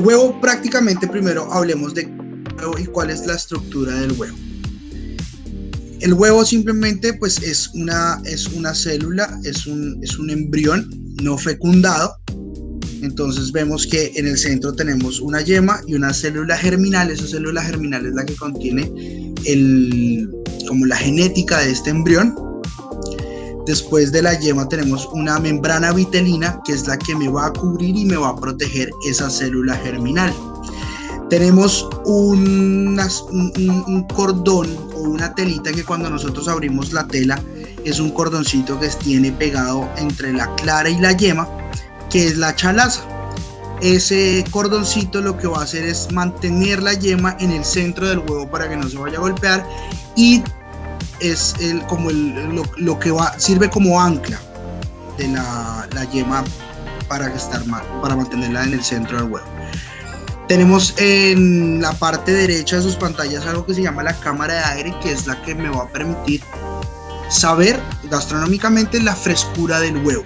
huevo, prácticamente primero hablemos de huevo y cuál es la estructura del huevo. El huevo simplemente pues es una célula, es un embrión no fecundado. Entonces vemos que en el centro tenemos una yema y una célula germinal. Esa célula germinal es la que contiene como la genética de este embrión. Después de la yema tenemos una membrana vitelina, que es la que me va a cubrir y me va a proteger esa célula germinal. Tenemos un cordón o una telita que cuando nosotros abrimos la tela es un cordoncito que tiene pegado entre la clara y la yema, que es la chalaza. Ese cordoncito lo que va a hacer es mantener la yema en el centro del huevo para que no se vaya a golpear, y es lo que sirve como ancla de la yema para mantenerla en el centro del huevo. Tenemos en la parte derecha de sus pantallas algo que se llama la cámara de aire, que es la que me va a permitir saber gastronómicamente la frescura del huevo.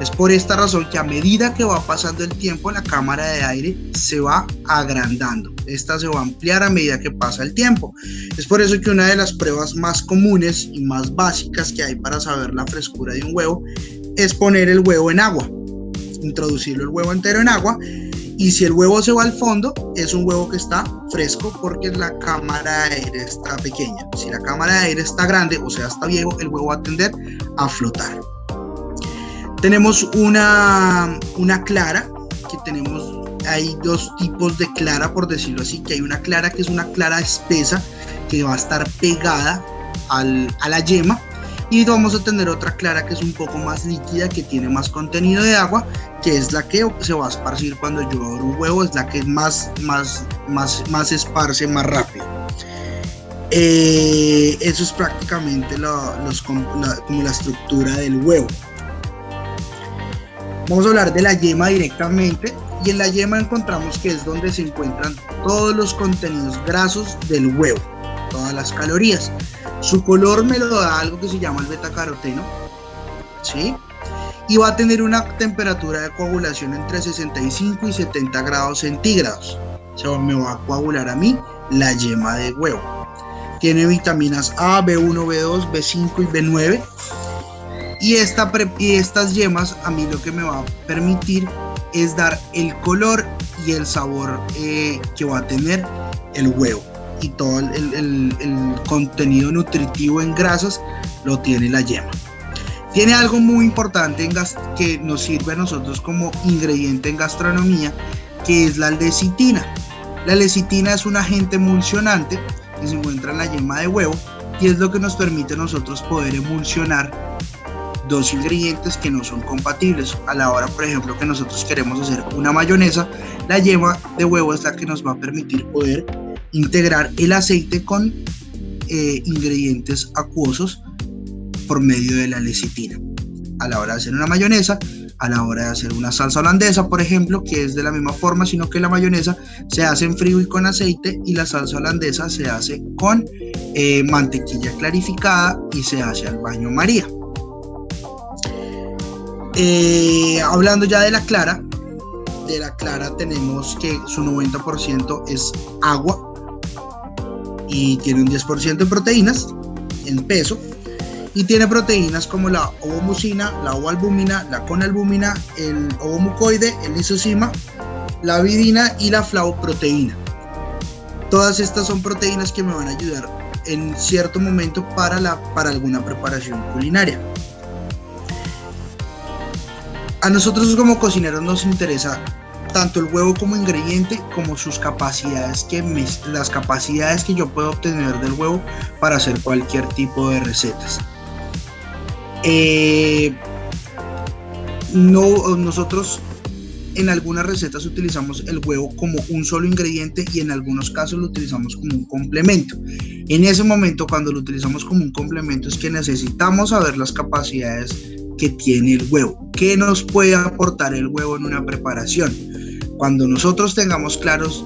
Es por esta razón que a medida que va pasando el tiempo, la cámara de aire se va agrandando. Esta se va a ampliar a medida que pasa el tiempo. Es por eso que una de las pruebas más comunes y más básicas que hay para saber la frescura de un huevo es poner el huevo en agua, introducirlo el huevo entero en agua, y si el huevo se va al fondo, es un huevo que está fresco porque la cámara de aire está pequeña. Si la cámara de aire está grande, o sea, está viejo, el huevo va a tender a flotar. Tenemos una clara, hay dos tipos de clara, por decirlo así, que hay una clara que es una clara espesa que va a estar pegada a la yema, y vamos a tener otra clara que es un poco más líquida, que tiene más contenido de agua, que es la que se va a esparcir cuando yo abro un huevo, es la que más se esparce más rápido. Eso es prácticamente como la estructura del huevo. Vamos a hablar de la yema directamente, y en la yema encontramos que es donde se encuentran todos los contenidos grasos del huevo, todas las calorías. Su color me lo da algo que se llama el betacaroteno, ¿sí? Y va a tener una temperatura de coagulación entre 65 y 70 grados centígrados. O sea, me va a coagular a mí la yema de huevo. Tiene vitaminas A, B1, B2, B5 y B9. Y estas yemas a mí lo que me va a permitir es dar el color y el sabor que va a tener el huevo, y todo el contenido nutritivo en grasas lo tiene la yema. Tiene algo muy importante que nos sirve a nosotros como ingrediente en gastronomía, que es la lecitina. La lecitina es un agente emulsionante que se encuentra en la yema de huevo, y es lo que nos permite a nosotros poder emulsionar dos ingredientes que no son compatibles. A la hora, por ejemplo, que nosotros queremos hacer una mayonesa, la yema de huevo es la que nos va a permitir poder integrar el aceite con ingredientes acuosos por medio de la lecitina. A la hora de hacer una mayonesa, a la hora de hacer una salsa holandesa, por ejemplo, que es de la misma forma, sino que la mayonesa se hace en frío y con aceite, y la salsa holandesa se hace con mantequilla clarificada y se hace al baño María. Hablando ya de la clara tenemos que su 90% es agua y tiene un 10% de proteínas en peso, y tiene proteínas como la ovomucina, la ovoalbúmina, la conalbúmina, el ovomucoide, el lisozima, la avidina y la flavoproteína. Todas estas son proteínas que me van a ayudar en cierto momento para alguna preparación culinaria. A nosotros como cocineros nos interesa tanto el huevo como ingrediente, como sus capacidades, las capacidades que yo puedo obtener del huevo para hacer cualquier tipo de recetas. Nosotros en algunas recetas utilizamos el huevo como un solo ingrediente, y en algunos casos lo utilizamos como un complemento. En ese momento, cuando lo utilizamos como un complemento, es que necesitamos saber las capacidades que tiene el huevo, qué nos puede aportar el huevo en una preparación. Cuando nosotros tengamos claros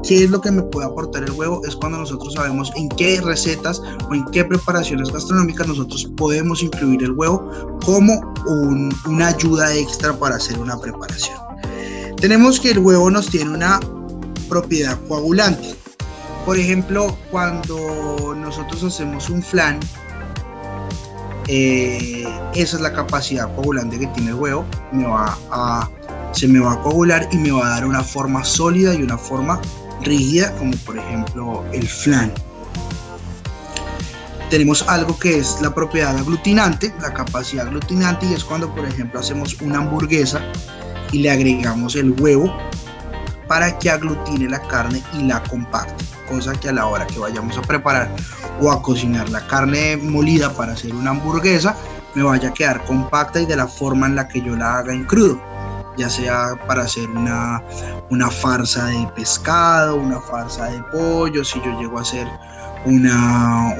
qué es lo que me puede aportar el huevo, es cuando nosotros sabemos en qué recetas o en qué preparaciones gastronómicas nosotros podemos incluir el huevo como una ayuda extra para hacer una preparación. Tenemos que el huevo nos tiene una propiedad coagulante. Por ejemplo, cuando nosotros hacemos un flan, esa es la capacidad coagulante que tiene el huevo. Se me va a coagular y me va a dar una forma sólida y una forma rígida, como por ejemplo el flan. Tenemos algo que es la propiedad aglutinante, la capacidad aglutinante, y es cuando por ejemplo hacemos una hamburguesa y le agregamos el huevo para que aglutine la carne y la compacte, cosa que a la hora que vayamos a preparar o a cocinar la carne molida para hacer una hamburguesa me vaya a quedar compacta y de la forma en la que yo la haga en crudo, ya sea para hacer una farsa de pescado, una farsa de pollo, si yo llego a hacer una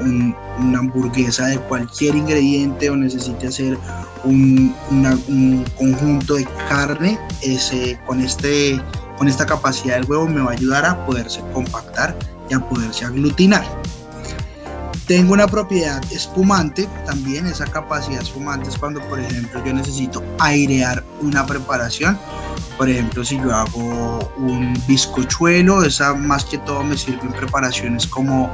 hamburguesa de cualquier ingrediente o necesite hacer un conjunto de carne, con esta capacidad del huevo me va a ayudar a poderse compactar y a poderse aglutinar. Tengo una propiedad espumante también. Esa capacidad espumante es cuando por ejemplo yo necesito airear una preparación. Por ejemplo, si yo hago un bizcochuelo, esa más que todo me sirve en preparaciones como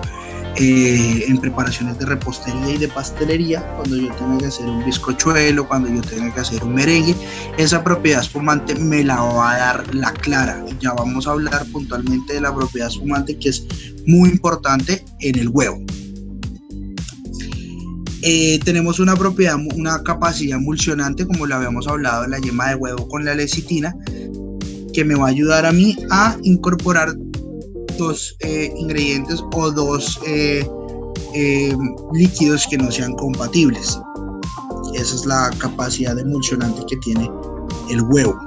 en preparaciones de repostería y de pastelería, cuando yo tenga que hacer un bizcochuelo, cuando yo tenga que hacer un merengue, esa propiedad espumante me la va a dar la clara. Y ya vamos a hablar puntualmente de la propiedad espumante, que es muy importante en el huevo. Tenemos una capacidad emulsionante, como lo habíamos hablado en la yema de huevo con la lecitina, que me va a ayudar a mí a incorporar dos ingredientes o dos líquidos que no sean compatibles. Esa es la capacidad emulsionante que tiene el huevo.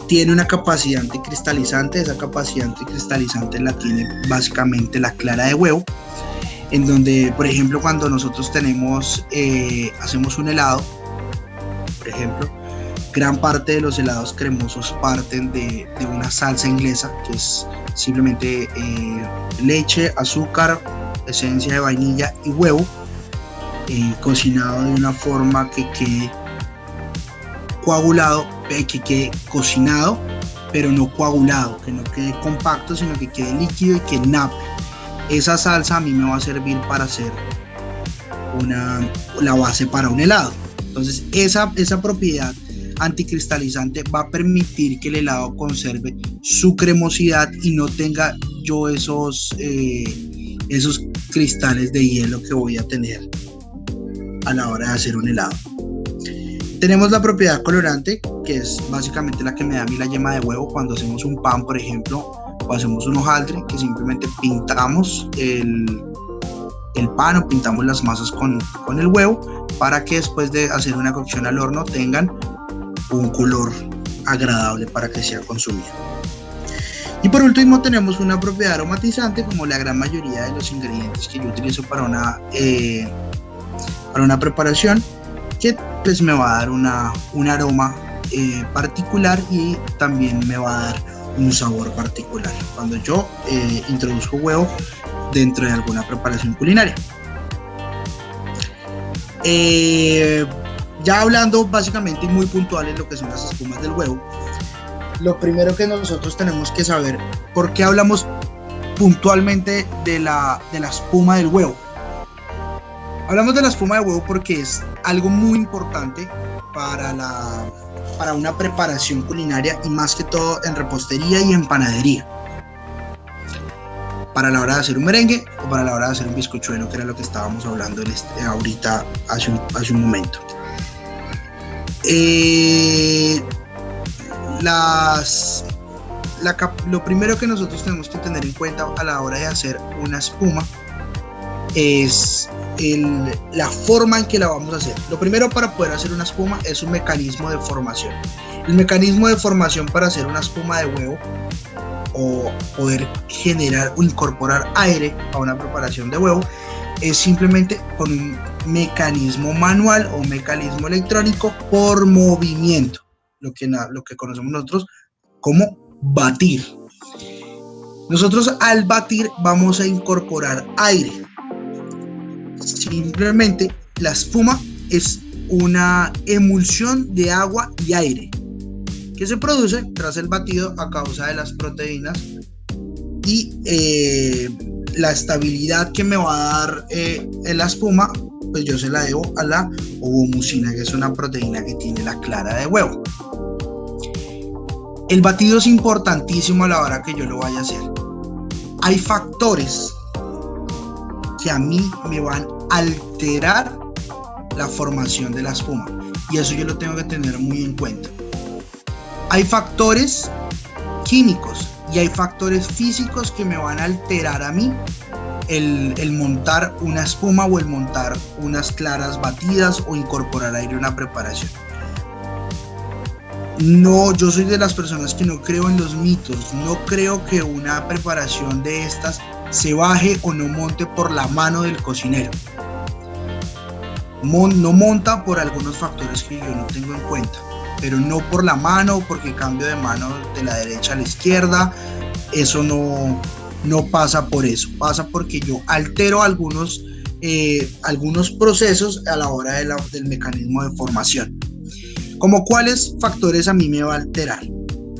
Tiene una capacidad anticristalizante. Esa capacidad anticristalizante la tiene básicamente la clara de huevo, en donde, por ejemplo, cuando nosotros hacemos un helado, por ejemplo, gran parte de los helados cremosos parten de una salsa inglesa, que es simplemente leche, azúcar, esencia de vainilla y huevo, cocinado de una forma que quede coagulado, que quede cocinado, pero no coagulado, que no quede compacto, sino que quede líquido y que nape. Esa salsa a mí me va a servir para hacer la base para un helado. Entonces esa propiedad anticristalizante va a permitir que el helado conserve su cremosidad y no tenga yo esos cristales de hielo que voy a tener a la hora de hacer un helado. Tenemos la propiedad colorante, que es básicamente la que me da a mí la yema de huevo cuando hacemos un pan, por ejemplo, o hacemos un hojaldre, que simplemente pintamos el pan o pintamos las masas con el huevo para que después de hacer una cocción al horno tengan un color agradable para que sea consumido. Y por último tenemos una propiedad aromatizante, como la gran mayoría de los ingredientes que yo utilizo para una preparación, que pues me va a dar un aroma particular y también me va a dar un sabor particular cuando yo introduzco huevo dentro de alguna preparación culinaria. Ya hablando básicamente y muy puntuales lo que son las espumas del huevo, lo primero que nosotros tenemos que saber, ¿por qué hablamos puntualmente de la espuma del huevo? Hablamos de la espuma de huevo porque es algo muy importante para una preparación culinaria, y más que todo en repostería y en panadería, para la hora de hacer un merengue o para la hora de hacer un bizcochuelo, que era lo que estábamos hablando ahorita hace un momento. Lo primero que nosotros tenemos que tener en cuenta a la hora de hacer una espuma es la forma en que la vamos a hacer. Lo primero para poder hacer una espuma es un mecanismo de formación. El mecanismo de formación para hacer una espuma de huevo o poder generar o incorporar aire a una preparación de huevo es simplemente con un mecanismo manual o un mecanismo electrónico por movimiento, lo que conocemos nosotros como batir. Nosotros al batir vamos a incorporar aire. Simplemente la espuma es una emulsión de agua y aire. que se produce tras el batido a causa de las proteínas y la estabilidad que me va a dar en la espuma, pues yo se la debo a la ovomucina, que es una proteína que tiene la clara de huevo. El batido es importantísimo a la hora que yo lo vaya a hacer. Hay factores que a mí me van a alterar la formación de la espuma, y eso yo lo tengo que tener muy en cuenta. Hay factores químicos y hay factores físicos que me van a alterar a mí el montar una espuma o el montar unas claras batidas o incorporar aire a una preparación. No, yo soy de las personas que no creo en los mitos. No creo que una preparación de estas se baje o no monte por la mano del cocinero. No monta por algunos factores que yo no tengo en cuenta, pero no por la mano, porque cambio de mano de la derecha a la izquierda. Eso no pasa por eso, pasa porque yo altero algunos procesos a la hora del mecanismo de formación. ¿Como cuáles factores a mí me va a alterar?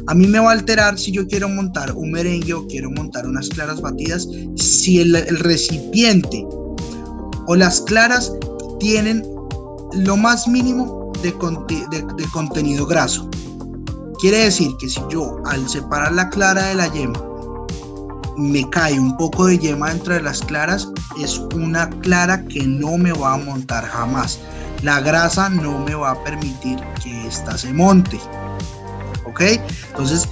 A mí me va a alterar si yo quiero montar un merengue o quiero montar unas claras batidas, si el recipiente o las claras tienen lo más mínimo de contenido graso. Quiere decir que si yo, al separar la clara de la yema, me cae un poco de yema dentro de las claras, es una clara que no me va a montar jamás. La grasa no me va a permitir que esta se monte. ¿Ok? Entonces,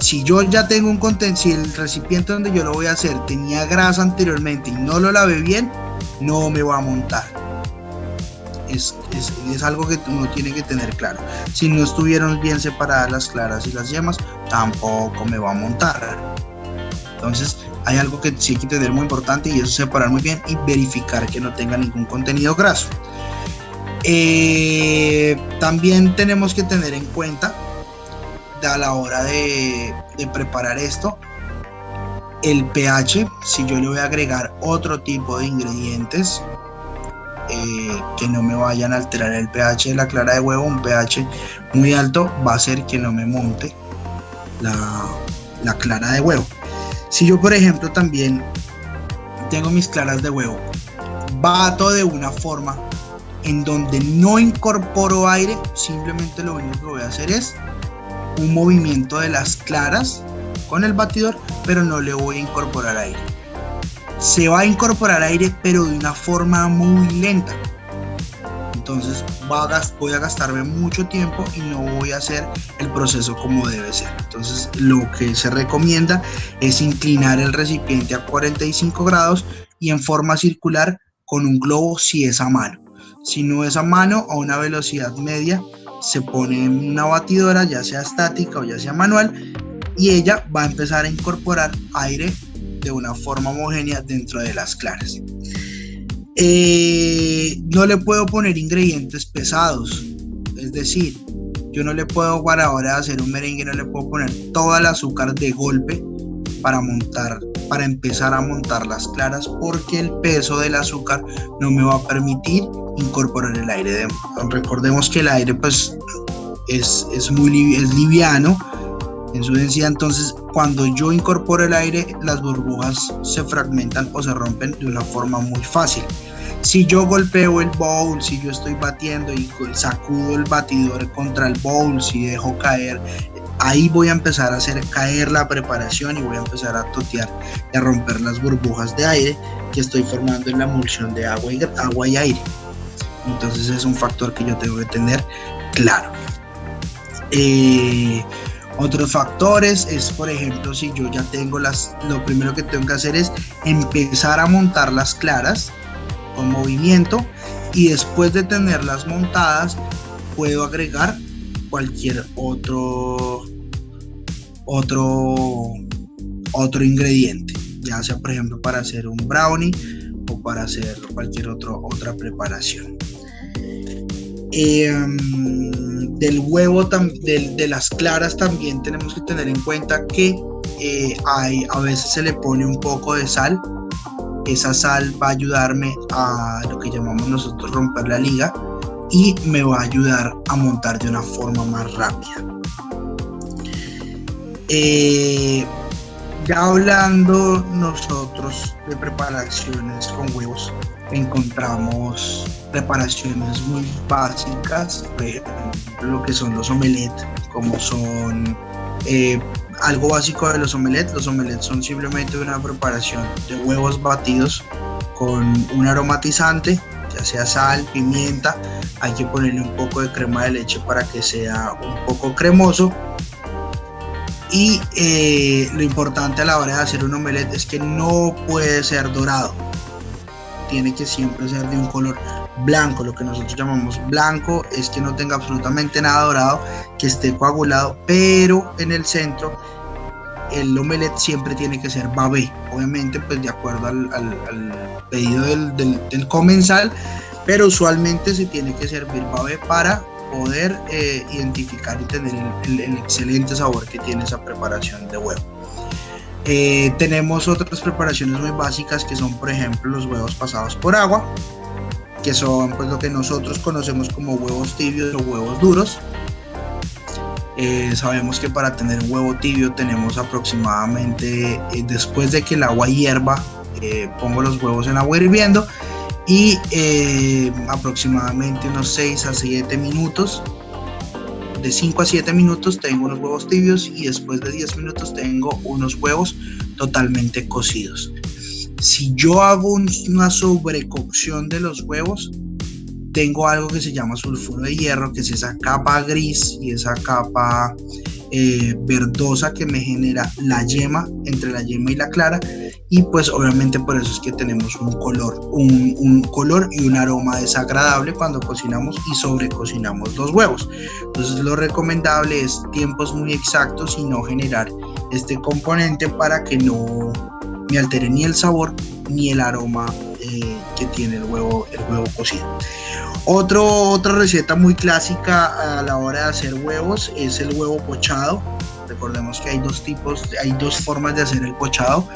si yo ya tengo si el recipiente donde yo lo voy a hacer tenía grasa anteriormente y no lo lavé bien, no me va a montar. Es algo que uno tiene que tener claro. Si no estuvieron bien separadas las claras y las yemas, tampoco me va a montar. Entonces hay algo que sí hay que tener muy importante, y es separar muy bien y verificar que no tenga ningún contenido graso. También tenemos que tener en cuenta a la hora de preparar esto el pH. Si yo le voy a agregar otro tipo de ingredientes que no me vayan a alterar el pH de la clara de huevo, un pH muy alto va a hacer que no me monte la clara de huevo. Si yo, por ejemplo, también tengo mis claras de huevo, bato de una forma en donde no incorporo aire, simplemente lo único que voy a hacer es un movimiento de las claras con el batidor, pero no le voy a incorporar aire. Se va a incorporar aire, pero de una forma muy lenta. Entonces voy a gastarme mucho tiempo y no voy a hacer el proceso como debe ser. Entonces lo que se recomienda es inclinar el recipiente a 45 grados y en forma circular con un globo, si es a mano. Si no es a mano, a una velocidad media, se pone en una batidora, ya sea estática o ya sea manual, y ella va a empezar a incorporar aire de una forma homogénea dentro de las claras. No le puedo poner ingredientes pesados, es decir, yo no le puedo, para ahora hacer un merengue, no le puedo poner todo el azúcar de golpe para empezar a montar las claras, porque el peso del azúcar no me va a permitir incorporar el aire. Recordemos que el aire pues es liviano en su densidad, entonces cuando yo incorporo el aire, las burbujas se fragmentan o se rompen de una forma muy fácil. Si yo golpeo el bowl, si yo estoy batiendo y sacudo el batidor contra el bowl, si dejo caer, ahí voy a empezar a hacer caer la preparación y voy a empezar a totear y a romper las burbujas de aire que estoy formando en la emulsión de agua y aire. Entonces es un factor que yo tengo que tener claro. Otros factores es, por ejemplo, si yo ya tengo lo primero que tengo que hacer es empezar a montar las claras con movimiento, y después de tenerlas montadas puedo agregar cualquier otro ingrediente, ya sea por ejemplo para hacer un brownie o para hacer cualquier otra preparación. Del huevo, de las claras, también tenemos que tener en cuenta que a veces se le pone un poco de sal. Esa sal va a ayudarme a lo que llamamos nosotros romper la liga, y me va a ayudar a montar de una forma más rápida. Ya hablando nosotros de preparaciones con huevos, encontramos preparaciones muy básicas, por ejemplo, lo que son los omelets, como son algo básico de los omelets. Los omelets son simplemente una preparación de huevos batidos con un aromatizante, ya sea sal, pimienta. Hay que ponerle un poco de crema de leche para que sea un poco cremoso. Y lo importante a la hora de hacer un omelette es que no puede ser dorado, tiene que siempre ser de un color blanco. Lo que nosotros llamamos blanco es que no tenga absolutamente nada dorado, que esté coagulado, pero en el centro el omelette siempre tiene que ser babé, obviamente pues de acuerdo al pedido del comensal, pero usualmente se tiene que servir babé para poder identificar y tener el excelente sabor que tiene esa preparación de huevo. Tenemos otras preparaciones muy básicas que son, por ejemplo, los huevos pasados por agua, que son pues lo que nosotros conocemos como huevos tibios o huevos duros. Sabemos que para tener un huevo tibio tenemos aproximadamente, después de que el agua hierva, pongo los huevos en agua hirviendo y aproximadamente unos 6 a 7 minutos, de 5 a 7 minutos tengo unos huevos tibios y después de 10 minutos tengo unos huevos totalmente cocidos. Si yo hago una sobrecocción de los huevos, tengo algo que se llama sulfuro de hierro, que es esa capa gris y esa capa verdosa que me genera la yema, entre la yema y la clara, y pues obviamente por eso es que tenemos un color y un aroma desagradable cuando cocinamos y sobrecocinamos los huevos. Entonces lo recomendable es tiempos muy exactos y no generar este componente para que no me altere ni el sabor ni el aroma que tiene el huevo cocido. Otra receta muy clásica a la hora de hacer huevos es el huevo pochado. Recordemos que hay dos formas de hacer el pochado.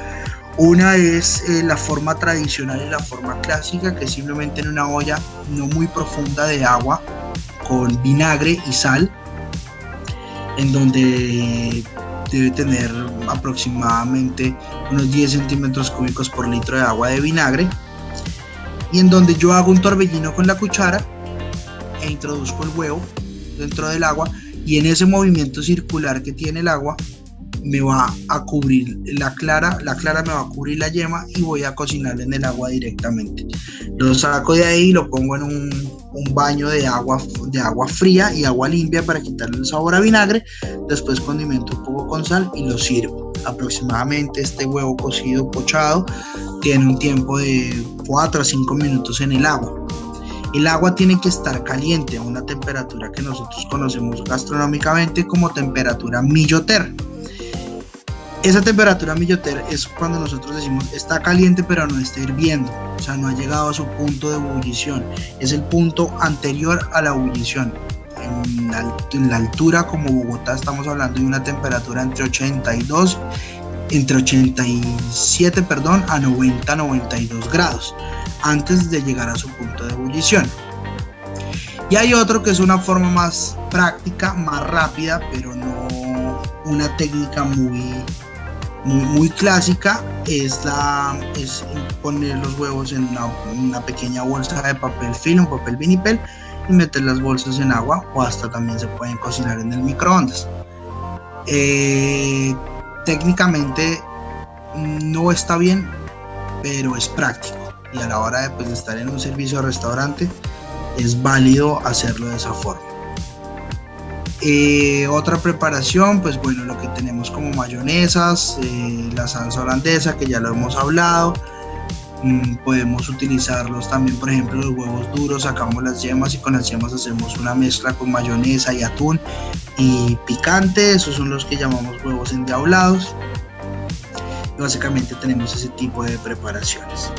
Una es la forma tradicional y la forma clásica, que es simplemente en una olla no muy profunda de agua con vinagre y sal, en donde debe tener aproximadamente unos 10 centímetros cúbicos por litro de agua de vinagre, y en donde yo hago un torbellino con la cuchara e introduzco el huevo dentro del agua, y en ese movimiento circular que tiene el agua me va a cubrir la clara me va a cubrir la yema y voy a cocinar en el agua directamente. Lo saco de ahí, lo pongo en un baño de agua fría y agua limpia para quitarle el sabor a vinagre. Después condimento un poco con sal y lo sirvo. Aproximadamente este huevo cocido pochado tiene un tiempo de 4 a 5 minutos en el agua. El agua tiene que estar caliente a una temperatura que nosotros conocemos gastronómicamente como temperatura Milloter. Esa temperatura Milloter es cuando nosotros decimos está caliente pero no está hirviendo, o sea, no ha llegado a su punto de ebullición, es el punto anterior a la ebullición. En la altura como Bogotá estamos hablando de una temperatura entre 87 a 92 grados antes de llegar a su punto de ebullición. Y hay otro que es una forma más práctica, más rápida, pero no una técnica muy clásica, es poner los huevos en una pequeña bolsa de papel film, un papel vinipel, y meter las bolsas en agua, o hasta también se pueden cocinar en el microondas. Técnicamente no está bien, pero es práctico, y a la hora de estar en un servicio de restaurante es válido hacerlo de esa forma. Otra preparación, pues bueno, lo que tenemos como mayonesas, la salsa holandesa, que ya lo hemos hablado. Podemos utilizarlos también, por ejemplo, los huevos duros, sacamos las yemas y con las yemas hacemos una mezcla con mayonesa y atún y picante. Esos son los que llamamos huevos endiablados. Y básicamente tenemos ese tipo de preparaciones.